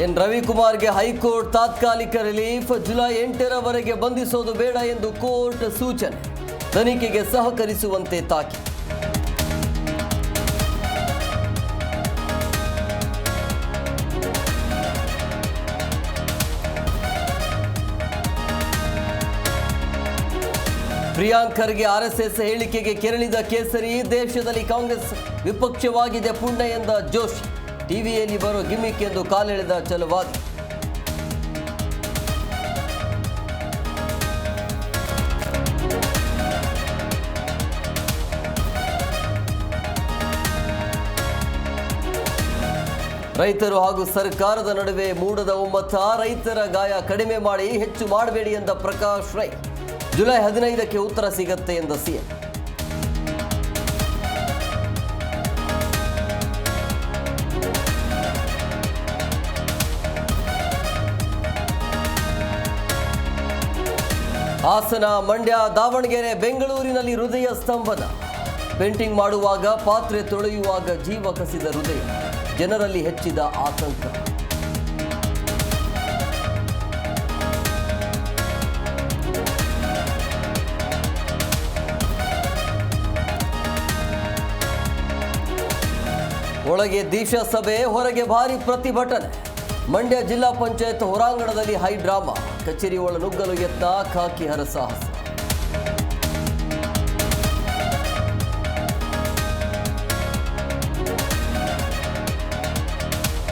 N ರವಿಕುಮಾರ್ಗೆ high court ತಾತ್ಕಾಲಿಕ relief. July 8ರವರೆಗೆ ಬಂಧಿಸೋದು ಬೇಡ ಎಂದು ಕೋರ್ಟ್ ಸೂಚನೆ. ತನಿಖೆಗೆ ಸಹಕರಿಸುವಂತೆ ತಾಕೀತು. ಪ್ರಿಯಾಂಕ್ ಖರ್ಗೆ ಆರ್ಎಸ್ಎಸ್ ಹೇಳಿಕೆಗೆ ಕೆರಳಿದ ಕೇಸರಿ. ದೇಶದಲ್ಲಿ ಕಾಂಗ್ರೆಸ್ ವಿಪಕ್ಷವಾಗಿದೆ ಪುಣ್ಯ ಎಂದ ಜೋಶಿ. ಟಿವಿಯಲ್ಲಿ ಬರೋ ಗಿಮಿಕ್ ಎಂದು ಕಾಲೆಳೆದ ಛಲವಾದಿ. ರೈತರು ಹಾಗೂ ಸರ್ಕಾರದ ನಡುವೆ ಮೂಡದ ಒಮ್ಮತ. ರೈತರ ಗಾಯ ಕಡಿಮೆ ಮಾಡಿ ಹೆಚ್ಚು ಮಾಡಬೇಡಿ ಎಂದ ಪ್ರಕಾಶ್ ರೈ. ಜುಲೈ 15ಕ್ಕೆ ಉತ್ತರ ಸಿಗತ್ತೆ ಎಂದ ಸಿಎಂ. ಹಾಸನ, ಮಂಡ್ಯ, ದಾವಣಗೆರೆ, ಬೆಂಗಳೂರಿನಲ್ಲಿ ಹೃದಯ ಸ್ತಂಭನ. ಪೇಂಟಿಂಗ್ ಮಾಡುವಾಗ, ಪಾತ್ರೆ ತೊಳೆಯುವಾಗ ಜೀವ ಕಸಿದ ಹೃದಯ. ಜನರಲ್ಲಿ ಹೆಚ್ಚಿದ ಆತಂಕ. ಒಳಗೆ ದೀಕ್ಷಾ ಸಭೆ, ಹೊರಗೆ ಭಾರಿ ಪ್ರತಿಭಟನೆ. ಮಂಡ್ಯ ಜಿಲ್ಲಾ ಪಂಚಾಯತ್ ಹೊರಾಂಗಣದಲ್ಲಿ ಹೈ ಡ್ರಾಮಾ. ಕಚೇರಿ ಒಳ ನುಗ್ಗಲು ಯತ್ನ, ಖಾಕಿ ಹರಸಾಹಸ.